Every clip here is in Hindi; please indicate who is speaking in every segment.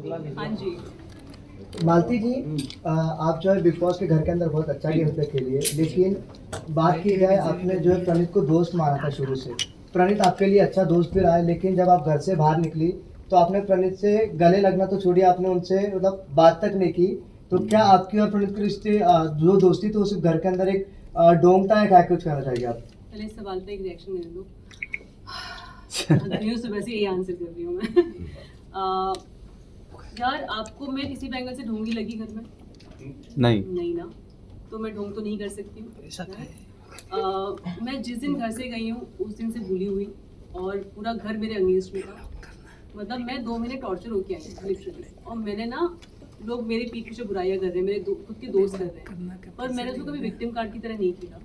Speaker 1: हाँ जी।
Speaker 2: मालती जी, आप जो है बिग बॉस के घर के अंदर बहुत अच्छा गेम पे खेली है, लेकिन बात की जाए आपने जो है प्रणीत को दोस्त माना था शुरू से। प्रणीत आपके लिए अच्छा दोस्त भी रहा है, लेकिन जब आप घर से बाहर निकली तो आपने प्रणीत से गले लगना तो छोड़िए, आपने उनसे मतलब बात तक नहीं की। तो क्या आपकी और प्रणीत के रिश्ते जो दोस्ती तो उस घर के अंदर एक डोंगता है, क्या कुछ कहना चाहिए आप?
Speaker 1: पहले इस सवाल पे एक रिएक्शन देने दो। सुबह से यही आंसर कर रही हूँ मैं। यार आपको मैं किसी बैंगल से ढोंगी लगी घर में? नहीं ना, तो मैं ढोंग तो नहीं कर सकती हूँ। मैं जिस दिन घर से गई हूँ उस दिन से भूली हुई और पूरा घर मेरे अगेंस्ट में था। मतलब मैं 2 महीने टॉर्चर होके आई हूँ लिटरली, और मैंने ना, लोग मेरे पीठ पीछे बुराइयां कर रहे हैं, मेरे खुद के दोस्त कर रहे हैं, पर मैंने उसको कभी विक्टिम कार्ड की तरह नहीं खेला।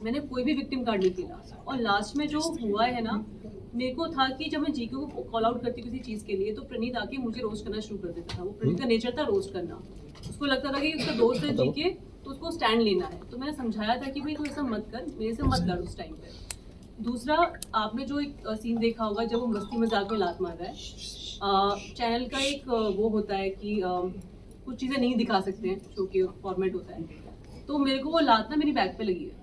Speaker 1: मैंने कोई भी विक्टिम कार्ड नहीं खेला। और लास्ट में जो हुआ है ना, मेरे को था कि जब मैं जीके को कॉल आउट करती किसी चीज़ के लिए तो प्रणीत आके मुझे रोस्ट करना शुरू कर देता था। वो प्रणीत का नेचर था रोस्ट करना। उसको लगता था कि उसका दोस्त है जीके तो उसको स्टैंड लेना है। तो मैंने समझाया था कि भाई तू ऐसा मत कर, मेरे से मत लड़ उस टाइम पे। दूसरा, आपने जो एक सीन देखा होगा जब वो मस्ती मजाक में लात मार रहा है, चैनल का एक वो होता है कि कुछ चीज़ें नहीं दिखा सकते हैं, शो के फॉर्मेट होता है। तो मेरे को वो लात ना मेरी बैक पे लगी है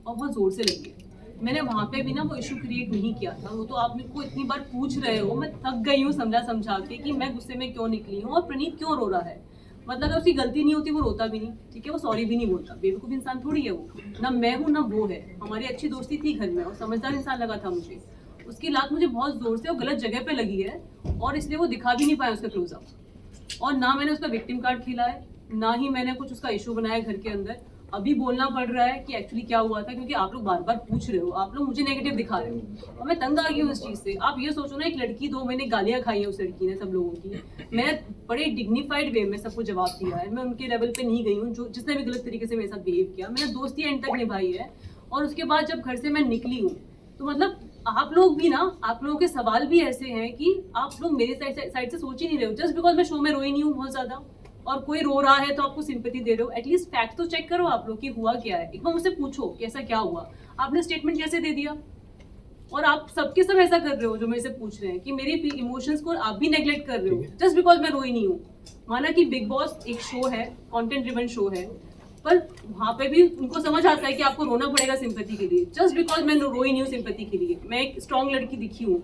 Speaker 1: और बहुत ज़ोर से लगी है। मैंने वहाँ पे भी ना वो इशू क्रिएट नहीं किया था। वो तो आप मेरे को इतनी बार पूछ रहे हो, मैं थक गई हूँ समझा के कि मैं गुस्से में क्यों निकली हूँ और प्रणीत क्यों रो रहा है। मतलब अगर उसकी गलती नहीं होती वो रोता भी नहीं, ठीक है, वो सॉरी भी नहीं बोलता। बेवकूफ़ इंसान थोड़ी है वो, ना मैं हूँ ना वो है। हमारी अच्छी दोस्ती थी घर में और समझदार इंसान लगा था मुझे। उसकी लात मुझे बहुत ज़ोर से और गलत जगह पे लगी है और इसलिए वो दिखा भी नहीं पाया उसका क्लोजअप। और ना मैंने उसका विक्टिम कार्ड खेला है, ना ही मैंने कुछ उसका इशू बनाया घर के अंदर। अभी बोलना पड़ रहा है कि एक्चुअली क्या हुआ था, क्योंकि आप लोग बार बार पूछ रहे हो, आप लोग मुझे नेगेटिव दिखा रहे हो और मैं तंग आ गई हूँ इस चीज़ से। आप ये सोचो ना, एक लड़की 2 महीने गालियाँ खाई है उस लड़की ने सब लोगों की। मैं बड़े डिग्निफाइड वे में सबको जवाब दिया है। मैं उनके लेवल पे नहीं गई हूँ जो जिसने भी गलत तरीके से मेरे साथ बिहेव किया। मैंने दोस्ती एंड तक निभाई है। और उसके बाद जब घर से मैं निकली हूँ तो मतलब आप लोग भी ना, आप लोगों के सवाल भी ऐसे हैं कि आप लोग मेरे साइड से सोच ही नहीं रहे हो। जस्ट बिकॉज मैं शो में रोई नहीं हूँ बहुत ज़्यादा और कोई रो रहा है तो आपको सिंपैथी दे रहे हो। एटलीस्ट फैक्ट तो चेक करो आप लोग कि हुआ क्या है। एक बार मुझसे पूछो कि ऐसा क्या हुआ। आपने स्टेटमेंट कैसे दे दिया? और आप सबके सब ऐसा कर रहे हो जो मेरे से पूछ रहे हैं कि मेरे इमोशंस को आप भी नेग्लेक्ट कर रहे हो जस्ट बिकॉज मैं रोई नहीं हूँ। माना कि बिग बॉस एक शो है, कंटेंट ड्रिवन शो है, पर वहाँ पे भी उनको समझ आता है कि आपको रोना पड़ेगा सिंपैथी के लिए। जस्ट बिकॉज मैं रोई नहीं हूँ सिंपैथी के लिए, मैं एक स्ट्रॉन्ग लड़की दिखी हूँ।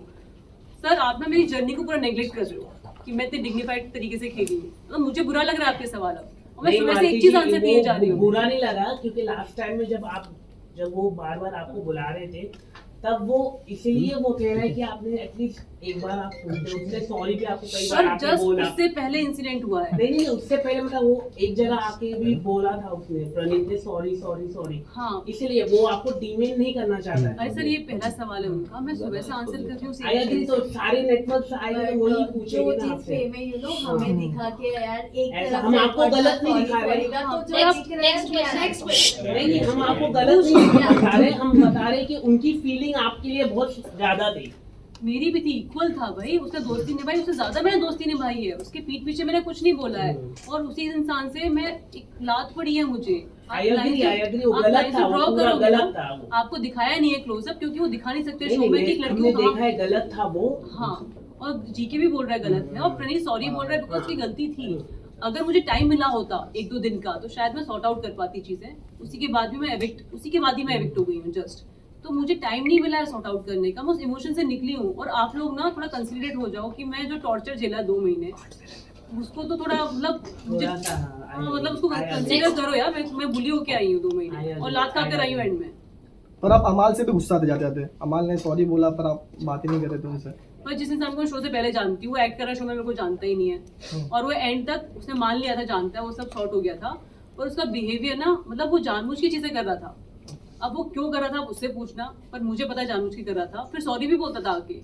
Speaker 1: सर आप ना मेरी जर्नी को पूरा नेग्लेक्ट कर रहे हो कि मैं इतने डिग्निफाइड तरीके से खेली हूँ। मतलब मुझे बुरा लग रहा है आपके सवाल अब, और मैं सुबह से एक चीज आंसर दिए जा रही हूँ।
Speaker 3: बुरा नहीं लगा क्योंकि लास्ट टाइम में जब वो बार बार आपको बुला रहे थे तब वो इसीलिए वो कह रहा है कि आपने एटलीस्ट एक बार आप सुनते, उसने सॉरी भी आपको कई बार आपने बोला।
Speaker 1: उससे पहले इंसिडेंट हुआ है।
Speaker 3: नहीं उससे पहले मतलब वो एक जगह आके भी बोला था उसने, प्रणीत ने सॉरी।
Speaker 1: हाँ,
Speaker 3: इसीलिए वो आपको डिमेन नहीं करना चाहता है।
Speaker 1: अरे सर ये पहला सवाल है उनका, मैं सुबह से आंसर कर रही हूँ।
Speaker 3: आई एग्री, तो सारे नेटवर्क आएंगे तो वही पूछेंगे ना आपसे।
Speaker 4: हमें दिखा के यार एक
Speaker 3: हम आपको गलत नहीं दिखा रहे, नहीं हम आपको गलत नहीं दिखा रहे, हम बता रहे कि उनकी फीलिंग आपके लिए बहुत ज्यादा थी।
Speaker 1: मेरी भी थी, इक्वल था भाई। उसने दोस्ती निभाई, उससे ज्यादा मैंने दोस्ती निभाई है। उसके पीठ पीछे मैंने कुछ नहीं बोला है और उसी इंसान से मैं एक लात पड़ी है मुझे।
Speaker 3: आई एग्री, वो गलत था, वो पूरा गलत था वो।
Speaker 1: आपको दिखाया नहीं है क्लोजअप क्योंकि वो दिखा नहीं सकते शो
Speaker 3: नहीं,
Speaker 1: में कि लड़की को
Speaker 3: देखा है गलत था वो।
Speaker 1: हाँ, और जीके भी बोल रहा है गलत है और प्रणीत सॉरी बोल रहा है बिकॉज उसकी गलती थी। अगर मुझे टाइम मिला होता 1-2 दिन का तो शायद मैं सॉर्ट आउट कर पाती चीजें। उसी के बाद ही मैं एविक्ट हो गई हूँ जस्ट। तो मुझे टाइम नहीं मिला है सॉर्ट आउट करने का, मैं उस इमोशन से निकली हूँ। और आप लोग ना थोड़ा कंसिडरेट हो जाओ कि मैं जो टॉर्चर झेला 2 महीने उसको तो थोड़ा मतलब उसको कंसिडर करो यार। मैं बुली होके आई हूँ 2 महीने और लात खा कर आई हूँ एंड में।
Speaker 2: पर आप अमाल से भी गुस्सा आते जाते। अमाल ने सॉरी बोला पर आप बात ही नहीं कर रहे थे उनसे।
Speaker 1: पर जिस इंसान को शो से पहले जानती हूँ, वो एक्ट कर रहा शो में मेरे को जानता ही नहीं है और वो एंड तक उसने मान लिया था जानता है, वो सब सॉर्ट हो गया था। और उसका बिहेवियर ना, मतलब वो जानबूझ की चीजें कर रहा था। अब वो क्यों कर रहा था उससे पूछना, पर मुझे पता जानबूझ के कर रहा था। फिर सॉरी भी बोलता था आके।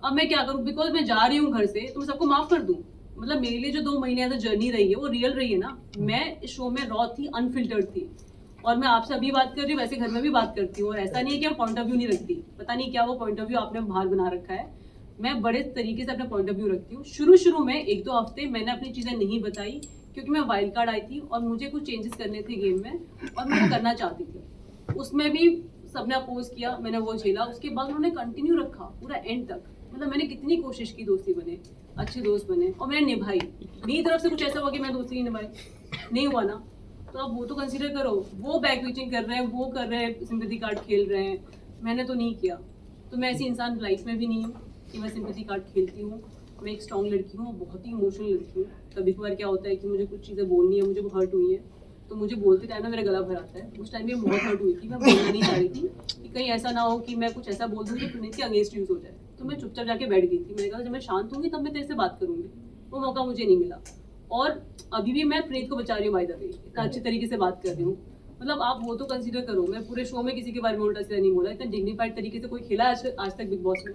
Speaker 1: अब मैं क्या करूँ, बिकॉज मैं जा रही हूँ घर से तो मैं सबको माफ कर दूँ। मतलब मेरे लिए जो 2 महीने ऐसा जर्नी रही है वो रियल रही है ना। मैं इस शो में रॉ थी, अनफिल्टर्ड थी और मैं आपसे अभी बात कर रही हूँ, वैसे घर में भी बात करती हूँ। और ऐसा नहीं है कि मैं पॉइंट ऑफ व्यू नहीं रखती, पता नहीं क्या वो पॉइंट ऑफ व्यू आपने बाहर बना रखा है। मैं बड़े तरीके से अपना पॉइंट ऑफ व्यू रखती हूँ। शुरू में 1-2 हफ्ते मैंने अपनी चीज़ें नहीं बताई क्योंकि मैं वाइल्ड कार्ड आई थी और मुझे कुछ चेंजेस करने थे गेम में और मैं वो करना चाहती थी। उसमें भी सबने अपोज किया, मैंने वो झेला। उसके बाद उन्होंने कंटिन्यू रखा पूरा एंड तक। मतलब मैंने कितनी कोशिश की दोस्ती बने, अच्छे दोस्त बने और मैंने निभाई। मेरी तरफ से कुछ ऐसा हुआ कि मैं दोस्ती नहीं निभाई, नहीं हुआ ना, तो आप वो तो कंसीडर करो। वो बैक रीचिंग कर रहे हैं, वो कर रहे हैं, सिंपैथी कार्ड खेल रहे हैं, मैंने तो नहीं किया। तो मैं ऐसी इंसान लाइफ में भी नहीं हूँ कि मैं सिंपैथी कार्ड खेलती हूँ। मैं एक स्ट्रॉन्ग लड़की हूँ, बहुत ही इमोशनल लड़की हूँ। कभी कभार क्या होता है कि मुझे कुछ चीज़ें बोलनी है, मुझे हर्ट हुई है, तो मुझे बोलते टाइम ना मेरा गला भर आता है। उस टाइम भी बहुत हर्ट हुई थी, मैं बोलना नहीं चाह रही थी कि कहीं ऐसा ना हो कि मैं कुछ ऐसा बोल दूँ कि प्रणीत के अगेंस्ट यूज हो जाए। तो मैं चुपचाप जाके बैठ गई थी। मैंने कहा जब मैं शांत होंगी तब मैं तेरे से बात करूँगी। वो मौका मुझे नहीं मिला, और अभी भी मैं प्रणीत को बचा रही हूँ। बाय द वे, इतना अच्छे तरीके से बात कर रही हूँ। मतलब आप वो तो कंसीडर करो, मैं पूरे शो में किसी के बारे में उल्टा सीधा नहीं बोला। इतना डिग्निफाइड तरीके से कोई खेला आज तक बिग बॉस में?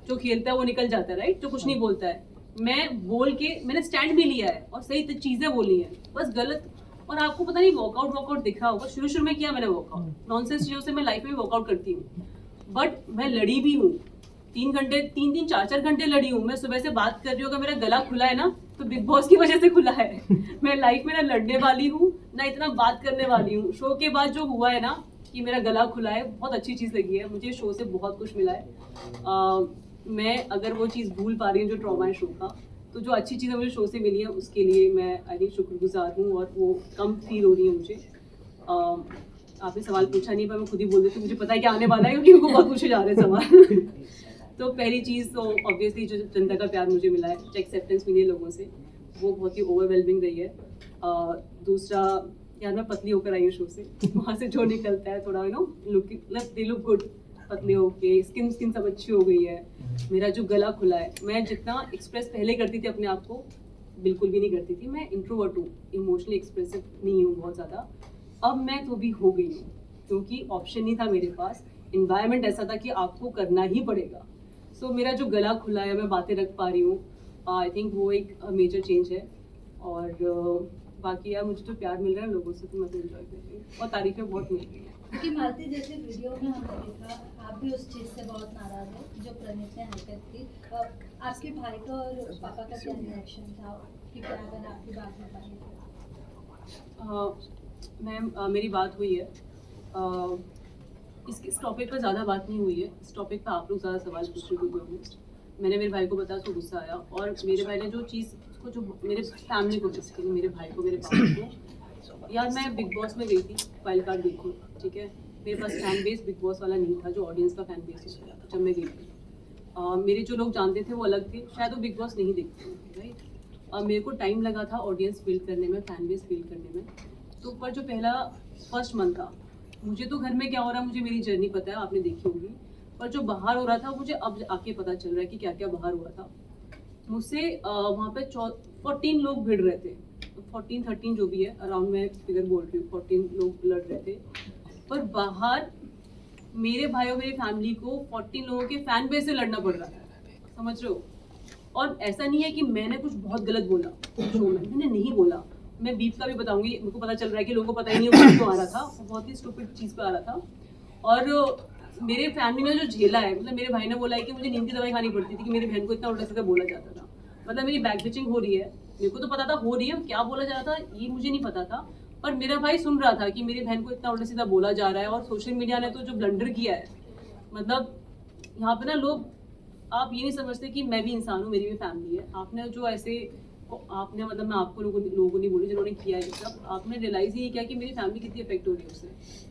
Speaker 1: जो खेलता है वो निकल जाता है, राइट? जो कुछ नहीं बोलता है। मैं बोल के मैंने स्टैंड भी लिया है और सही चीजें बोली हैं, बस गलत। और आपको पता नहीं वर्कआउट दिख रहा होगा, शुरू में किया मैंने वर्कआउट, नॉनसेंस चीजों से मैं लाइफ में वर्कआउट करती हूँ। बट मैं लड़ी भी हूँ 3 घंटे, 3 4 घंटे लड़ी हूँ। मैं सुबह से बात कर रही हूँ, अगर मेरा गला खुला है ना तो बिग बॉस की वजह से खुला है। मैं लाइफ में ना लड़ने वाली हूँ ना इतना बात करने वाली हूँ। शो के बाद जो हुआ है ना कि मेरा गला खुला है, बहुत अच्छी चीज़ लगी है मुझे। शो से बहुत कुछ मिला है। मैं अगर वो चीज़ भूल पा रही हूँ जो ट्रॉमा है शो का, तो जो अच्छी चीज़ें मुझे शो से मिली है उसके लिए मैं आई थिंक शुक्रगुजार हूँ, और वो कम फील हो रही है मुझे। आपने सवाल पूछा नहीं पर मैं खुद ही बोल देती हूँ, मुझे पता है क्या आने वाला है क्योंकि उनको बहुत पूछे जा रहे हैं सवाल। तो पहली चीज़ तो ऑब्वियसली जो जनता का प्यार मुझे मिला है, जो एक्सेप्टेंस मिली है लोगों से, वो बहुत ही ओवरवेलमिंग रही है। दूसरा, यार मैं पतली होकर आई हूँ शो से, वहाँ से जो निकलता है थोड़ा लुकिंग दे लुक गुड, पतले होके स्किन सब अच्छी हो गई है। मेरा जो गला खुला है, मैं जितना एक्सप्रेस पहले करती थी अपने आप को, बिल्कुल भी नहीं करती थी। मैं इंट्रोवर्ट हूँ, इमोशनली एक्सप्रेसिव नहीं हूँ बहुत ज़्यादा। अब मैं तो भी हो गई हूँ क्योंकि ऑप्शन नहीं था मेरे पास, इन्वायरमेंट ऐसा था कि आपको करना ही पड़ेगा। सो मेरा जो गला खुला है, मैं बातें रख पा रही हूँ, आई थिंक वो एक मेजर चेंज है। और बाकी यार मुझे जो प्यार मिल रहा है लोगों से, तो मैं तो एंजॉय कर रही हूँ और तारीफें बहुत मिल रही हैं।
Speaker 4: क्योंकि मालती जैसे वीडियो में हमने देखा, आप भी उस चीज़ से बहुत नाराज है जो प्रणीत ने हरकत की। आपके भाई का और पापा का क्या रिएक्शन था कि क्या अगर आपकी बात हो पाई?
Speaker 1: मैम मेरी बात हुई है, इस टॉपिक पर ज़्यादा बात नहीं हुई है। इस टॉपिक पर आप लोग ज़्यादा सवाल पूछ रहे हो। मैंने मेरे भाई को बताया, उसको गुस्सा आया, और मेरे भाई ने जो चीज़ को, जो मेरे फैमिली को, बेसिकली मेरे भाई को, मेरे पापा को, यार मैं बिग बॉस में गई थी, वाइल्ड कार्ड गई थी, ठीक है। मेरे पास फैन बेस बिग बॉस वाला नहीं था जो ऑडियंस का फैन बेस है। जब मैं गई थी, मेरे जो लोग जानते थे वो अलग थे, शायद वो बिग बॉस नहीं देखते थे, राइट। मेरे को टाइम लगा था ऑडियंस बिल्ड करने में, फैन बेस बिल्ड करने में। तो पर जो पहला फर्स्ट मंथ था, मुझे तो घर में क्या हो रहा है मुझे मेरी जर्नी पता है, आपने देखी होगी। पर जो बाहर हो रहा था मुझे अब आके पता चल रहा है कि क्या क्या बाहर हुआ था। मुझसे वहाँ पे 14 लोग भिड़ रहे थे, 14-13 जो भी है, अराउंड मैं फिगर बोल रही हूँ, 14 लोग लड़ रहे थे। पर बाहर मेरे भाई और मेरी फैमिली को 14 लोगों के फैन बेस से लड़ना पड़ रहा है, समझ रहे हो। और ऐसा नहीं है कि मैंने कुछ बहुत गलत बोला शो में, मैंने नहीं बोला। मैं बीफ का भी बताऊंगी, मेरे को पता चल रहा है कि लोगों को पता ही नहीं होगा क्यों आ रहा था, बहुत ही स्टूपिड चीज़ पे आ रहा था। और मेरे फैमिली ने जो झेला है, मतलब मेरे भाई ने बोला है कि मुझे नींद की दवाई खानी पड़ती थी कि मेरी बहन को इतना उल्टा सीधा बोला जाता था। मतलब मेरी बैक बिचिंग हो रही है, मेरे को तो पता था हो रही है, क्या बोला जा रहा था ये मुझे नहीं पता था। पर मेरा भाई सुन रहा था कि मेरी बहन को इतना उल्टा सीधा बोला जा रहा है। और सोशल मीडिया ने तो जो ब्लंडर किया है, मतलब यहाँ पे ना लोग, आप ये नहीं समझते कि मैं भी इंसान हूँ, मेरी भी फैमिली है। आपने जो ऐसे, आपने मतलब मैं आपको लोगों को नहीं बोली जिन्होंने किया है सब, आपने रियलाइज़ ही किया कि मेरी फैमिली कितनी अफेक्ट हो रही है उससे।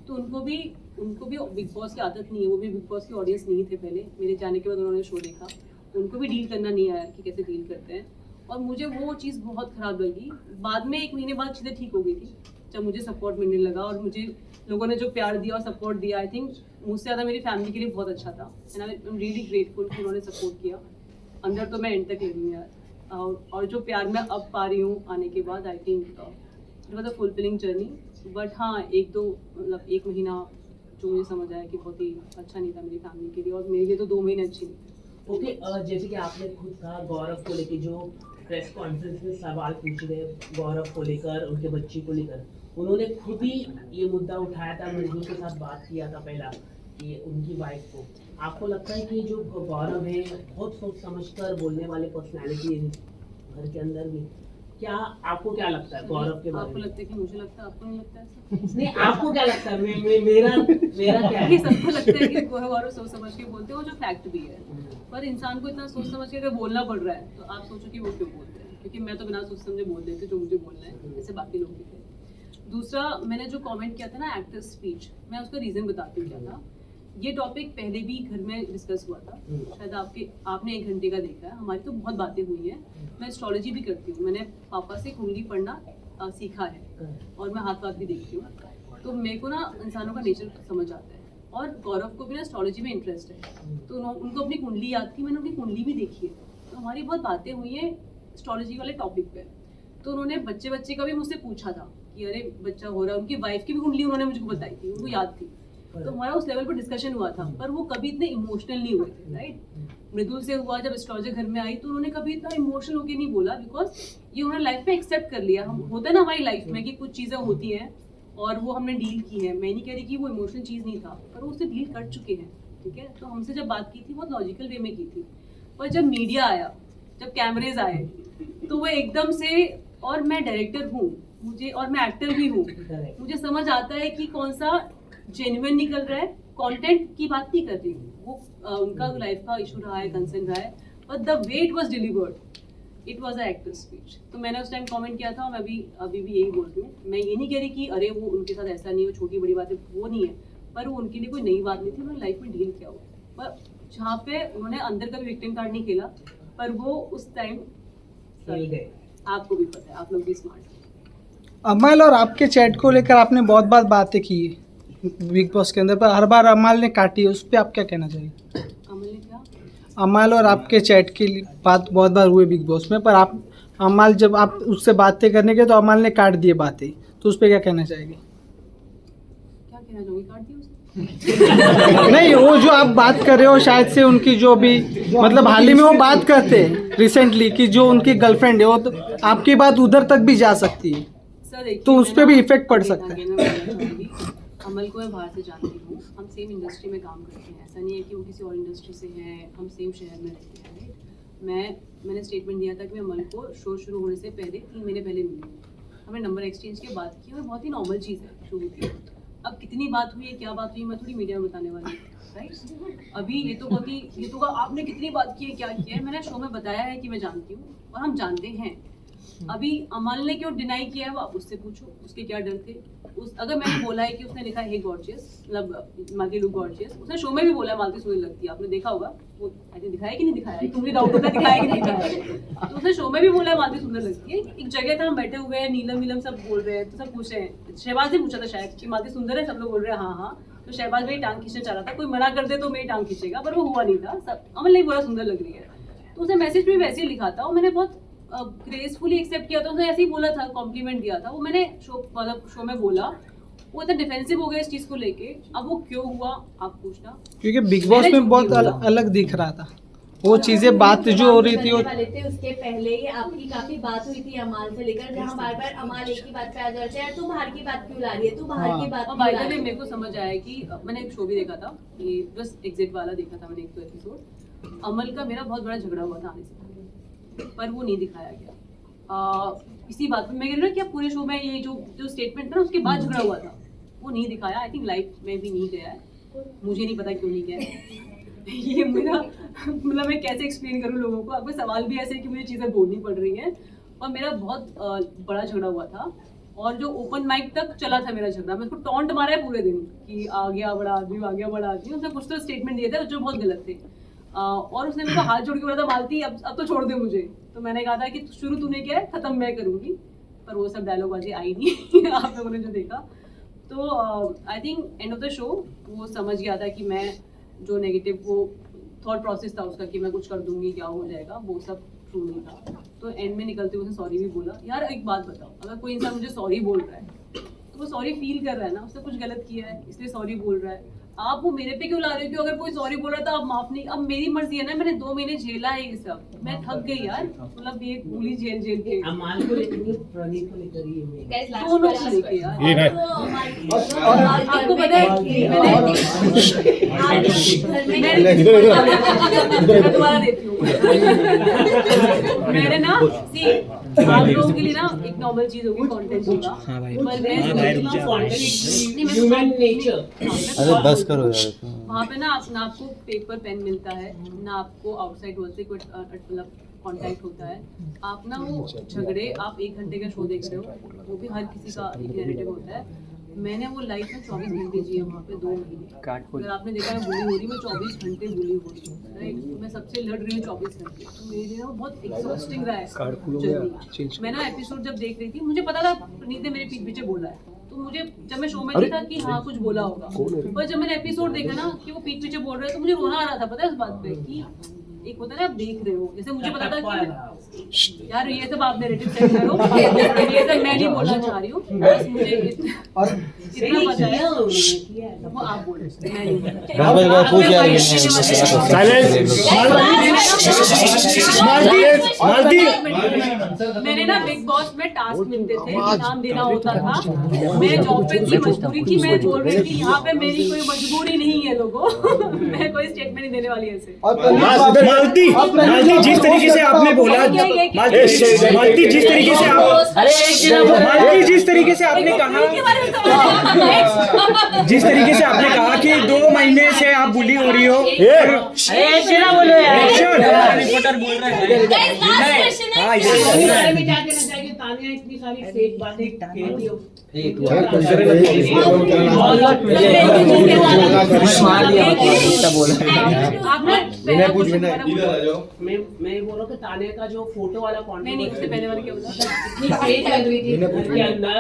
Speaker 1: तो उनको भी बिग बॉस की आदत नहीं है, वो भी बिग बॉस की ऑडियंस नहीं थे पहले। मेरे जाने के बाद उन्होंने शो देखा, उनको भी डील करना नहीं आया कि कैसे डील करते हैं। और मुझे वो चीज़ बहुत ख़राब लगी। बाद में 1 महीने बाद चीज़ें ठीक हो गई थी, जब मुझे सपोर्ट मिलने लगा और मुझे लोगों ने जो प्यार दिया और सपोर्ट दिया, आई थिंक मुझसे ज़्यादा मेरी फैमिली के लिए बहुत अच्छा था। And I am really grateful कि उन्होंने सपोर्ट किया। अंदर तो मैं एंड तक लगी हूँ यार, और जो प्यार मैं अब पा रही हूँ आने के बाद, I think it was a fulfilling journey. But हाँ, 1 महीना जो मुझे समझ आया कि बहुत ही अच्छा नहीं था मेरी फैमिली के लिए, और मेरे लिए तो 2 महीने अच्छे नहीं थे।
Speaker 3: ओके, जैसे कि आपने खुद कहा गौरव को लेके जो प्रेस कॉन्फ्रेंस में सवाल पूछे गए गौरव को लेकर, उनके बच्चे को लेकर, उन्होंने खुद ही ये मुद्दा उठाया था, मजदूर के साथ बात किया था पहला कि उनकी वाइफ को। आपको लगता है कि जो गौरव है बहुत सोच समझकर बोलने वाले पर्सनालिटी है घर के अंदर भी, क्या आपको क्या लगता है गौरव के बारे में?
Speaker 1: आपको लगता है कि मुझे लगता है, आपको नहीं लगता है?
Speaker 3: नहीं, आपको क्या लगता है? मेरा क्या है?
Speaker 1: सबको लगता है कि गौरव सोच समझ के बोलते हैं, वो जो फैक्ट भी है। पर इंसान को इतना सोच समझ के अगर बोलना पड़ रहा है तो आप सोचो कि वो क्यों बोलते हैं। क्योंकि मैं तो बिना सोच समझे बोल देती हूँ जो मुझे बोलना है, ऐसे बाकी लोग भी थे। दूसरा, मैंने जो कमेंट किया था ना एक्टर स्पीच, मैं उसका रीज़न बताती हूँ क्या था। ये टॉपिक पहले भी घर में डिस्कस हुआ था, शायद आपने 1 घंटे का देखा है। हमारी तो बहुत बातें हुई हैं। मैं एस्ट्रोलॉजी भी करती हूँ, मैंने पापा से कुंडली पढ़ना सीखा है और मैं हाथ भी देखती हूँ, तो मेरे को ना इंसानों का नेचर समझ आता है। और गौरव को भी ना एस्ट्रोलॉजी में इंटरेस्ट है, तो उनको अपनी कुंडली याद थी, मैंने उनकी कुंडली भी देखी है, तो हमारी बहुत बातें हुई हैं एस्ट्रोलॉजी वाले टॉपिक पे। तो उन्होंने बच्चे का भी मुझसे पूछा था कि अरे बच्चा हो रहा है, उनकी वाइफ की भी कुंडली उन्होंने मुझको बताई थी, उनको याद थी, तो हमारा उस लेवल पर डिस्कशन हुआ था। पर वो कभी इतने इमोशनल नहीं हुए थे, राइट। मृदुल से हुआ, जब एस्ट्रोलॉजर घर में आई तो उन्होंने कभी इतना इमोशनल होकर नहीं बोला, बिकॉज ये उन्होंने लाइफ में एक्सेप्ट कर लिया। हम होता है ना हमारी लाइफ में कि कुछ चीज़ें होती हैं और वो हमने डील की है। मैं नहीं कह रही कि वो इमोशनल चीज़ नहीं था, पर वो उससे डील कर चुके हैं, ठीक है। तो हमसे जब बात की थी बहुत लॉजिकल वे में की थी, पर जब मीडिया आया, जब कैमरेज आए, तो वो एकदम से, और मैं डायरेक्टर हूँ मुझे, और मैं एक्टर भी हूँ, मुझे समझ आता है कि कौन सा जेन्युइन निकल रहा है। कंटेंट की बात नहीं कर रही हूँ, वो उनका लाइफ का इशू रहा है, कंसर्न रहा है, but the way it was delivered, it was a actor speech. तो मैंने उस टाइम कमेंट किया था, और मैं अभी भी यही बोल रही हूँ। मैं ये नहीं कह रही कि अरे वो उनके साथ ऐसा नहीं हो, छोटी बड़ी बातें वो नहीं है, पर वो उनके लिए कोई नई बात नहीं थी, उन्होंने लाइफ में डील किया हुआ। पर जहाँ पे उन्होंने अंदर का भी विक्टिम कार्ड नहीं खेला, पर वो उस टाइम आपको भी पता है, आप लोग भी स्मार्ट हैं।
Speaker 5: अमल और आपके चैट को लेकर आपने बहुत बातें की है बिग बॉस के अंदर, पर हर बार अमल ने काटी, उस पर आप क्या कहना चाहिए?
Speaker 1: अमल ने क्या?
Speaker 5: अमल और आपके चैट की बात बहुत बार हुई बिग बॉस में, पर आप अमल जब आप उससे बातें करने के तो अमल ने काट दिए बातें, तो उस पर क्या कहना चाहेंगे?
Speaker 1: क्या कहना चाहूँगी, काट दिया उसने?
Speaker 5: नहीं, वो जो आप बात कर रहे हो शायद से उनकी जो भी मतलब हाल ही में वो बात करते हैं रिसेंटली कि जो उनकी गर्लफ्रेंड है, वो तो आपकी बात उधर तक भी जा सकती है,
Speaker 1: सर देखिए,
Speaker 5: तो उस पर भी इफेक्ट पड़ सकता है।
Speaker 1: अमल को मैं बाहर से जानती हूँ, हम सेम इंडस्ट्री में काम करते हैं, ऐसा नहीं है कि वो किसी और इंडस्ट्री से हैं, हम सेम शहर में रहते हैं, राइट। मैंने स्टेटमेंट दिया था कि मैं अमल को शो शुरू होने से पहले 3 महीने पहले मिली, हमने नंबर एक्सचेंज की बात की, और बहुत ही नॉर्मल चीज़ है शुरू की। अब कितनी बात हुई है, क्या बात हुई, मैं थोड़ी मीडिया में बताने वाली हूँ, राइट। अभी ये तो आपने कितनी बात की है, क्या किया है, मैंने शो में बताया है कि मैं जानती हूँ और हम जानते हैं। अभी अमल ने क्यों डिनाई किया है वो आप उससे पूछो, उसके क्या डर थे। अगर मैंने बोला है कि उसने लिखा है गॉर्जियस, मतलब मालती लुक गॉर्जियस, उसने शो में भी बोला है मालती सुंदर लगती है, आपने देखा होगा, वो आई दिखाया कि नहीं दिखाया, तुम्हें डाउट होता है दिखाया कि नहीं दिखाया, तो उसने शो में भी बोला है मालती सुंदर लगती है। एक जगह था, हम बैठे हुए हैं, नीलम सब बोल रहे हैं, तो सब पूछ रहे हैं, शहबाज ने पूछा था शायद कि मालती सुंदर है, सब लोग बोल रहे हैं हाँ, तो शहबाज भाई टांग खींचना चाह रहा था, कोई मना कर दे तो मेरी टांग खींचेगा, पर वो हुआ नहीं था। सब अमल नहीं बोला सुंदर लग रही है, तो उसने मैसेज में वैसे ही लिखा था, और मैंने बहुत ग्रेसफुली एक्सेप्ट किया था, उसने ऐसे ही बोला था, कॉम्प्लीमेंट दिया था, वो मैंने शो में बोला, वो इतना डिफेंसिव हो गया इस चीज को लेके। अब वो क्यों हुआ आप पूछना,
Speaker 5: क्योंकि बिग बॉस में बहुत अलग दिख रहा था वो चीजें, बात जो हो रही थी
Speaker 6: उसके पहले ही आपकी काफी बात हुई थी अमाल से लेकर, जहाँ बार अमाल एक ही बात पे आ जाते हैं, तू बाहर की बात क्यों ला रही है, तू बाहर की बात
Speaker 1: और बाय द वे मेरे को समझ आया कि मैंने एक शो भी देखा था, ये जस्ट एग्जिट वाला देखा था मैंने, एक 2 एपिसोड। अमल का मेरा बहुत बड़ा झगड़ा हुआ था आने से पहले, पर वो नहीं दिखाया गया। इसी बात पे मैं कह रही हूँ कि पूरे शो में ये जो स्टेटमेंट था ना, उसके बाद झगड़ा हुआ था, वो नहीं दिखाया। आई थिंक लाइफ में भी नहीं गया है, मुझे नहीं पता क्यों नहीं गया है। ये मेरा मतलब मैं कैसे एक्सप्लेन करूँ लोगों को, आपके सवाल भी ऐसे कि मुझे चीज़ें बोलनी पड़ रही हैं। और मेरा बहुत बड़ा झगड़ा हुआ था, और जो ओपन माइक तक चला था मेरा झगड़ा, मैं उसको टॉन्ट मारा है पूरे दिन कि आ गया बड़ा आदमी, आ गया बड़ा आदमी। उसने कुछ तो स्टेटमेंट दिए थे जो बहुत गलत थे, और उसने मेरे को हाथ जोड़ के बोला था मालती अब तो छोड़ दे मुझे। तो मैंने कहा था कि शुरू तूने किया है, खत्म मैं करूँगी, पर वो सब डायलॉग बाजी आई नहीं आप लोगों ने जो देखा। तो I think end of the show वो समझ गया था कि मैं जो नेगेटिव वो थॉट प्रोसेस था उसका कि मैं कुछ कर दूंगी क्या हो जाएगा, वो सब ट्रू नहीं था। तो एंड में निकलते हुए उसने सॉरी भी बोला। यार एक बात बताओ, अगर कोई इंसान मुझे सॉरी बोल रहा है तो वो सॉरी फील कर रहा है ना, उसने कुछ गलत किया है इसलिए सॉरी बोल रहा है। आप वो मेरे पे क्यों ला रहे हो कि अगर कोई सॉरी बोल रहा था आप माफ नहीं। अब मेरी मर्जी है ना, मैंने 2 महीने झेला है ये सब, मैं थक गई यार, मतलब ये पूरी झेल के।
Speaker 3: अमाल को लेकर प्रणीत को लेकर ये
Speaker 1: दोनों को लेके यार।
Speaker 6: ये
Speaker 1: आपको पता है मैं दोबारा देती हूँ मैंने ना आप लोगों के लिए ना एक नॉर्मल चीज होगी, कंटेंट होगा, पर
Speaker 3: ह्यूमन नेचर।
Speaker 7: अरे बस करो यार।
Speaker 1: वहाँ पे ना आपको पेपर पेन मिलता है ना, आपको आउटसाइड वर्ल्ड से कोई मतलब कांटेक्ट होता है, आप ना वो झगड़े, आप 1 घंटे का शो देख रहे हो, वो भी हर किसी का एक नैरेटिव होता है। मैंने वो लाइफ में 24 घंटे जिए वहाँ पे 2 महीने। अगर आपने देखा है बुली हो रही, मैं 24 घंटे बुली हो रही हूँ, राइट। मैं सबसे लड़ रही हूँ 24 घंटे, तो मेरे लिए वो बहुत एक्सॉस्टिंग रहा है जर्नी। मैं ना एपिसोड जब देख रही थी, मुझे पता था प्रणीत ने मेरे पीछे बोला है, तो मुझे जब मैं शो में देखा कि हाँ कुछ बोला होगा, पर जब मैंने एपिसोड देखा ना कि वो पीछे बोल रहे हैं, तो मुझे रोना आ रहा था, पता है उस बात पे कि एक होता है ना, आप देख रहे हो, जैसे मुझे पता था कि यार ये सब आप नैरेटिव सेट करो, ये सब मैं नहीं बोलना चाह रही हूँ, बस मुझे इतना पता है, वो आप बोलो, मैं नहीं बोलना। मैंने ना बिग बॉस में टास्क मिलते थे, इनाम देना होता था, मैं जॉब पे थी, मजबूरी थी, मैं बोल रही थी यहाँ पे मेरी कोई मजबूरी नहीं है लोगों, मैं कोई स्टेटमेंट नहीं देने वाली ऐसे।
Speaker 7: मालती जिस तरीके से आपने बोला, मालती जिस तरीके से आप, मालती जिस तरीके से आपने कहा, जिस तरीके से आपने कहा कि 2 महीने से आप बुली हो रही हो,
Speaker 3: रिपोर्टर बोल रहा है
Speaker 7: हाँ
Speaker 3: में क्या कहना चाहिए? तानिया इतनी सारी फेक बातें कहती हो, मैं बोल रहा हूँ कि तानिया का जो फोटो वाला
Speaker 1: नहीं, उससे पहले वाले क्या बोला?
Speaker 3: फेक लग रही थी उसके अंदर।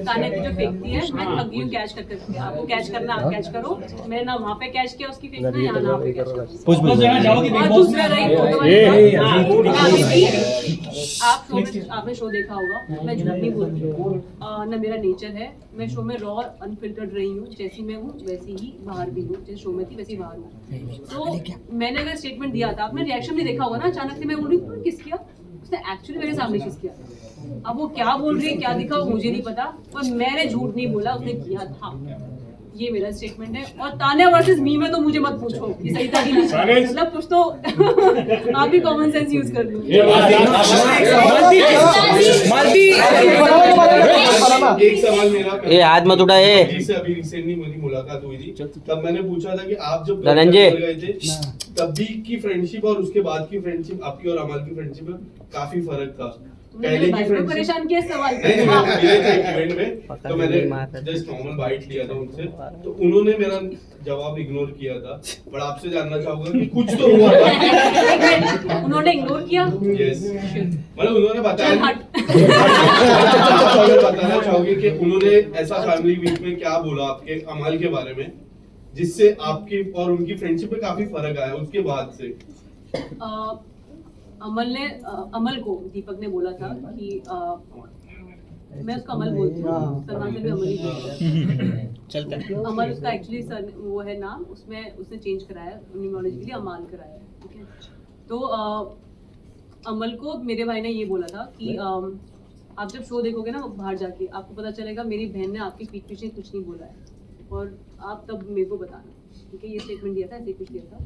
Speaker 1: तानिया की जो फेंकती है, मैं थक गई हूँ कैच करके, आपको कैच करना आप कैच करो, मैंने ना वहाँ पे कैच किया उसकी फेंकना, यहाँ ना पे कैच करो। और दूसरा रही फोटो वाली बात, आपने शो देखा होगा, मैं झूठ नहीं बोलती हूँ, ना मेरा नेचर है, मैं शो में रॉ और अनफिल्टर्ड रही हूँ, जैसी मैं हूँ वैसी ही बाहर भी हूँ, जैसे शो में थी वैसी बाहर हूँ। तो मैंने अगर स्टेटमेंट दिया था, आपने रिएक्शन भी देखा होगा ना, अचानक से मैं बोल रही हूँ किस किया, उसने एक्चुअली मेरे सामने किस किया। अब वो क्या बोल रही है, क्या दिखा, वो मुझे नहीं पता, पर मैंने झूठ नहीं बोला, उसने किया था, ये मेरा स्टेटमेंट है। और तानिया वर्सेस मी में तो मुझे मत पूछो कि सही था कि नहीं, मतलब कुछ तो आप भी कॉमन सेंस यूज कर लो।
Speaker 8: एक सवाल मेरा,
Speaker 9: ये हाथ मत उठाए।
Speaker 8: जिससे अभी रिसेंटली मेरी मुलाकात हुई थी, तब मैंने पूछा था कि आप जब
Speaker 9: धनंजय
Speaker 8: गए थे तब भी की फ्रेंडशिप और उसके बाद की फ्रेंडशिप, आपकी और अमल की फ्रेंडशिप में काफी फर्क था। पहले की फ्रेंडशिप
Speaker 1: परेशान किया सवाल
Speaker 8: इवेंट में, तो मैंने जस्ट नॉर्मल बाइट लिया था उनसे, तो उन्होंने मेरा जवाब इग्नोर किया था, पर आपसे जानना चाहूंगा कि कुछ तो हुआ था।
Speaker 1: उन्होंने इग्नोर किया?
Speaker 8: यस, मतलब उन्होंने बताया, बताना चाहोगे कि उन्होंने ऐसा फैमिली वीक में क्या बोला आपके अमल के बारे में, जिससे आपकी और उनकी फ्रेंडशिप में काफी फर्क आया उसके बाद से?
Speaker 1: अमल को दीपक ने बोला था कि मैं उसका अमल बोलती हूँ, सलमान से भी अमल ही बोलता है। अमल उसका एक्चुअली वो है नाम, उसमें उसने चेंज कराया न्यूमरोलॉजी के लिए, अमाल कराया है, ठीक है। तो अमल को मेरे भाई ने ये बोला था कि आप जब शो देखोगे ना बाहर जाके, आपको पता चलेगा मेरी बहन ने आपके पीठ पीछे कुछ नहीं बोला है, और आप तब मेरे को बताना, ठीक है। ये स्टेटमेंट दिया था, ऐसे कुछ दिया था।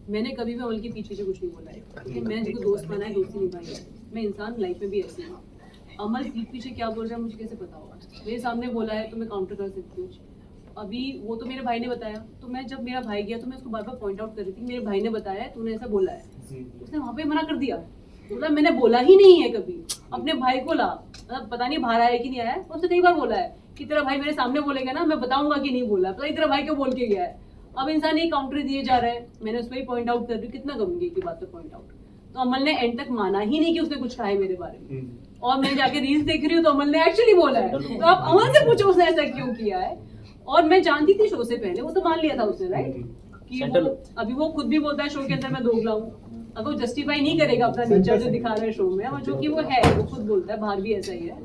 Speaker 1: मैंने कभी भी अमल के पीछे से कुछ नहीं बोला है, क्योंकि मैं जिसको दोस्त बना है दोस्ती निभाई है, मैं इंसान लाइफ में भी ऐसी हूँ। अमल पीठ पीछे क्या बोल रहा है मुझे कैसे पता होगा? मेरे सामने बोला है तो मैं काउंटर कर सकती हूँ। अभी वो तो मेरे भाई ने बताया, तो मैं जब मेरा भाई गया तो मैं उसको बार बार पॉइंट आउट कर रही थी, मेरे भाई ने बताया तूने ऐसा बोला है, उसने वहाँ पे मना कर दिया, बोला मैंने बोला ही नहीं है कभी। अपने भाई को ला, मतलब पता नहीं बाहर आया कि नहीं आया, उसने कई बार बोला है कि तेरा भाई मेरे सामने बोलेगा ना, मैं बताऊंगा कि नहीं बोला, पता नहीं तेरा भाई क्यों बोल के गया है। अब इंसान ये काउंटर दिए जा रहा है, मैंने उस पर ही पॉइंट आउट कर रही हूँ, कितना करूंगी की बात पे पॉइंट आउट। तो अमल ने एंड तक माना ही नहीं कि उसने कुछ कहा है मेरे बारे में, और मैं जाके रील्स देख रही हूँ तो अमल ने एक्चुअली बोला है। तो आप अमल से पूछो उसने ऐसा क्यों किया है। और मैं जानती थी शो से पहले, वो तो मान लिया था उसने, राइट, कि वो अभी वो खुद भी बोलता है शो के अंदर मैं दोगला हूँ। अगर वो जस्टिफाई नहीं करेगा अपना नेचर जो दिखा रहा है शो में, और जो कि वो है, वो खुद बोलता है बाहर भी ऐसा ही है,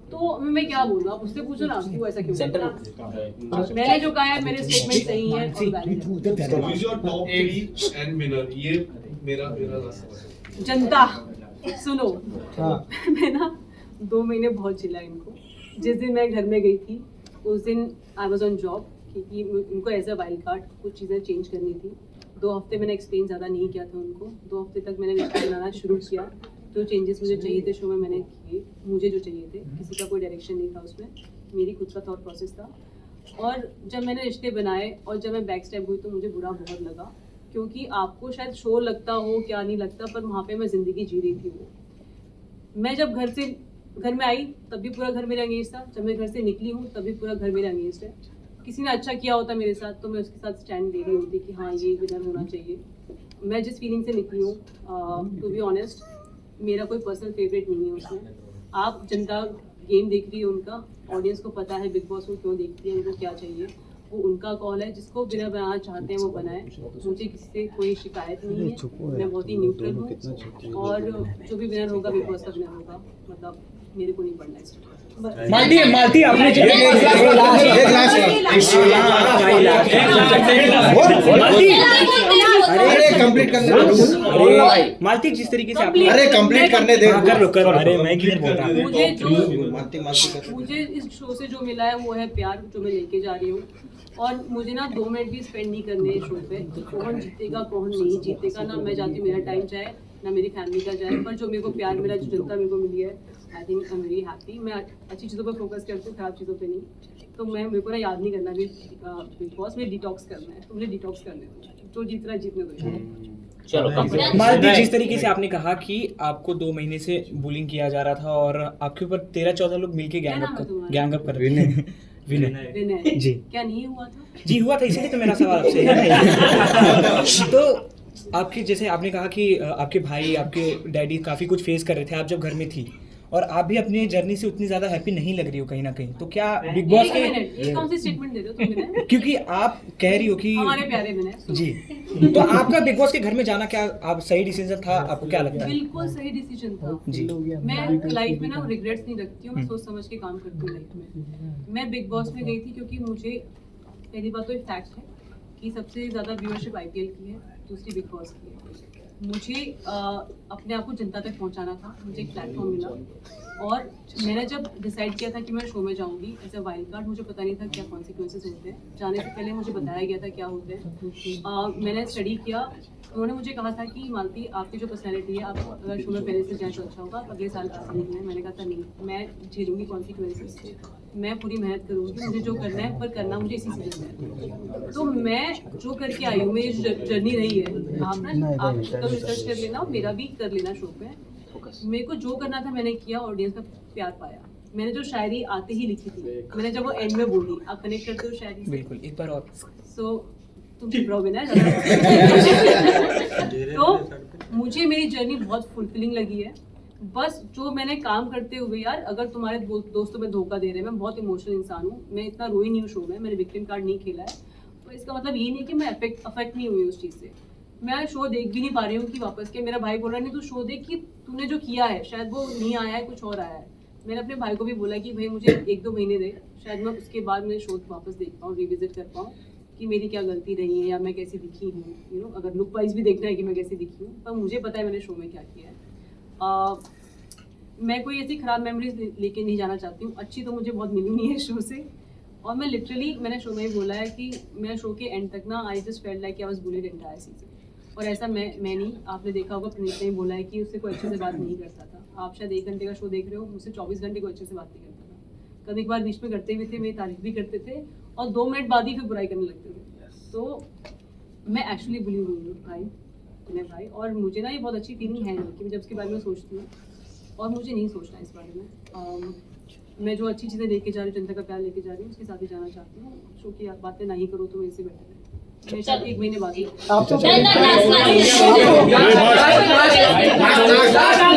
Speaker 1: तो मैं क्या बोलूँ, आप उससे पूछो ना कि वो ऐसा क्यों बोलता है। मैंने जो कहा है मेरे स्टेटमेंट सही है और वैलिड है।
Speaker 8: Who is your top 3 and winner? ये मेरा लास्ट सवाल है।
Speaker 1: जनता सुनो, मैं ना 2 महीने बहुत चिल्ला इनको। जिस दिन मैं घर में गई थी उस दिन आई वाज ऑन जॉब, क्योंकि उनको एज अ वाइल्ड कार्ड कुछ चीज़ें चेंज करनी थी। 2 हफ्ते मैंने एक्सप्लेन ज़्यादा नहीं किया था उनको, 2 हफ्ते तक मैंने रिश्ता बनाना शुरू किया। जो चेंजेस मुझे चाहिए थे शो में मैंने किए, मुझे जो चाहिए थे, किसी का कोई डायरेक्शन नहीं था उसमें, मेरी खुद का थॉट प्रोसेस था। और जब मैंने रिश्ते बनाए और जब मैं बैक स्टेप हुई तो मुझे बुरा बहुत लगा, क्योंकि आपको शायद शो लगता हो क्या नहीं लगता, पर वहाँ पे मैं जिंदगी जी रही थी। वो मैं जब घर में आई तब भी पूरा घर मेरे अगेंस्ट था, जब मैं घर से निकली हूँ तब भी पूरा घर मेरे अगेंस्ट है। किसी ने अच्छा किया होता मेरे साथ तो मैं उसके साथ स्टैंड ले रही होती कि हाँ ये विनर होना चाहिए। मैं जिस फीलिंग से निकली हूँ, टू बी ऑनेस्ट, मेरा कोई पर्सनल फेवरेट नहीं है उसमें। आप जनता गेम देख रही है, उनका ऑडियंस को पता है बिग बॉस को क्यों देखती है, उनको क्या चाहिए, वो उनका कॉल है। जिसको विनर बनाना चाहते हैं वो बनाए, मुझे किसी से कोई शिकायत नहीं है। मैं बहुत ही न्यूट्रल हूँ और जो भी विनर होगा बिग बॉस का विनर होगा, मतलब मेरे को नहीं पढ़ना है।
Speaker 7: मालती आपने मालती जिस तरीके से आपने
Speaker 2: कंप्लीट करने दे।
Speaker 7: अरे मैं क्यों बोलता
Speaker 1: मुझे इस शो से जो मिला है वो है प्यार, जो मैं लेके जा रही हूँ। और मुझे ना 2 मिनट भी स्पेंड नहीं करने इस शो पे। कौन जीतेगा कौन नहीं जीतेगा ना मैं चाहती हूँ मेरा टाइम जाए ना मेरी फैमिली का जाए, पर जो मेरे को प्यार मिला, जो जनता मेरे को मिली है, I think I am very happy. मैं अच्छी चीज़ों पर फोकस करती हूँ, खराब चीज़ों पे नहीं। तो मेरे को ना याद नहीं करना भी बिग बॉस में डिटॉक्स करना है, तो मुझे डिटॉक्स करने दो, जो जीत रहा है जीतने दो।
Speaker 7: चलो मालती, जिस तरीके से आपने कहा कि आपको 2 महीने से बुलिंग किया जा रहा था और आपके ऊपर 13-14 लोग मिलके गैंग अप कर रहे थे। विनय जी,
Speaker 1: क्या नहीं हुआ था?
Speaker 7: जी हुआ था, इसीलिए तो मेरा सवाल आपसे है। तो आपके जैसे आपने कहा कि आपके भाई आपके डैडी काफ़ी कुछ फेस कर रहे थे आप जब घर में थी, और आप भी अपनी जर्नी से उतनी ज़्यादा हैप्पी नहीं लग रही हो कहीं ना कहीं, तो क्या बिग बॉस के
Speaker 1: कौन सी स्टेटमेंट दे रहे हो तुम विनय?
Speaker 7: क्योंकि आप कह रही हो कि
Speaker 1: हमारे प्यारे विनय
Speaker 7: जी, तो आपका बिग बॉस के घर में जाना क्या आप सही डिसीजन था, आपको क्या लगता है?
Speaker 1: बिल्कुल सही डिसीजन था
Speaker 7: जी,
Speaker 1: मैं लाइफ में ना रिग्रेट्स नहीं रखती हूँ, मैं सोच समझ के काम करती हूँ लाइफ में। मैं बिग बॉस में गई थी क्योंकि मुझे पहली बात तो एक फैक्ट है कि सबसे ज़्यादा व्यूअरशिप आईपीएल की है, दूसरी बिग बॉस की है। मुझे अपने आप को जनता तक पहुंचाना था, मुझे एक प्लेटफॉर्म मिला और मैंने जब डिसाइड किया था कि मैं शो में जाऊंगी एज अ वाइल्ड कार्ड, मुझे पता नहीं था क्या कॉन्सिक्वेंसेस होते हैं। जाने से पहले मुझे बताया गया था क्या होते हैं। मैंने स्टडी किया, उन्होंने मुझे कहा था कि मालती आपकी जो पर्सनैलिटी है, आप अगर शो में पहले से जाए तो अच्छा होगा, आप अगले साल आ सकती हैं। मैंने कहा था नहीं, मैं झेलूंगी कॉन्सिक्वेंसेस, मैं पूरी मेहनत करूँगी, मुझे जो करना है पर करना मुझे इसी सीजन में। तो मैं जो करके आई हूँ, मेरी जर्नी रही है, आप रिसर्च कर लेना, मेरा भी कर लेना शो पे। मेरे को जो करना था मैंने किया, ऑडियंस का प्यार पाया। मैंने जो शायरी आते ही लिखी थी, मैंने जब वो एंड में बोली, आप कनेक्ट करते हो शायरी से?
Speaker 7: बिल्कुल, एक बार और।
Speaker 1: सो तुम चुप रहोगे ना। तो मुझे मेरी जर्नी बहुत फुलफिलिंग लगी है। बस जो मैंने काम करते हुए, यार अगर तुम्हारे दोस्तों में धोखा दे रहे हैं, मैं बहुत इमोशनल इंसान हूँ, मैं इतना रोई नहीं हूँ शो में, मैंने विक्टिम कार्ड नहीं खेला है, तो इसका मतलब ये नहीं कि मैं अफेक्ट नहीं हुई उस चीज़ से। मैं शो देख भी नहीं पा रही हूँ कि वापस के मेरा भाई बोल रहा नहीं तू शो देख कि तूने जो किया है शायद वो नहीं आया है, कुछ और आया है। मैंने अपने भाई को भी बोला कि भाई मुझे 1-2 महीने दे, शायद मैं उसके बाद मैं शो वापस देख पाऊँ, रिविजिट कर पाऊँ कि मेरी क्या गलती रही है या मैं कैसी दिखी हूँ। यू नो, अगर लुक वाइज भी देखना है कि मैं कैसी दिखी हूँ, पर मुझे पता है मैंने शो में क्या किया है। मैं कोई ऐसी ख़राब मेमोरीज लेके नहीं जाना चाहती हूँ, अच्छी तो मुझे बहुत मिली नहीं है शो से। और मैं लिटरली, मैंने शो में ही बोला है कि मैं शो के एंड तक ना I just felt like I was bullied entire season. और ऐसा मैं नहीं, आपने देखा होगा प्रणीत ने बोला है कि उससे कोई अच्छे से बात नहीं करता था। आप शायद 1 घंटे का शो देख रहे हो, मुझसे 24 घंटे कोई अच्छे से बात नहीं करता था। कभी कभार बीच में करते भी थे, मेरी तारीफ भी करते थे और 2 मिनट बाद ही फिर बुराई करने लगते थे। तो मैं एक्चुअली बुली हुई हूँ भाई, और मुझे ना ये बहुत अच्छी फीलिंग है कि मैं जब उसके बारे में सोचती हूँ, और मुझे नहीं सोचना इस बारे में। मैं जो अच्छी चीज़ें लेके जा रही हूँ, जनता का प्यार लेके जा रही हूँ, उसके साथ ही जाना चाहती हूँ। शो की बातें नहीं करो तो इससे बेटर है। मैं शायद 1 महीने बाद ही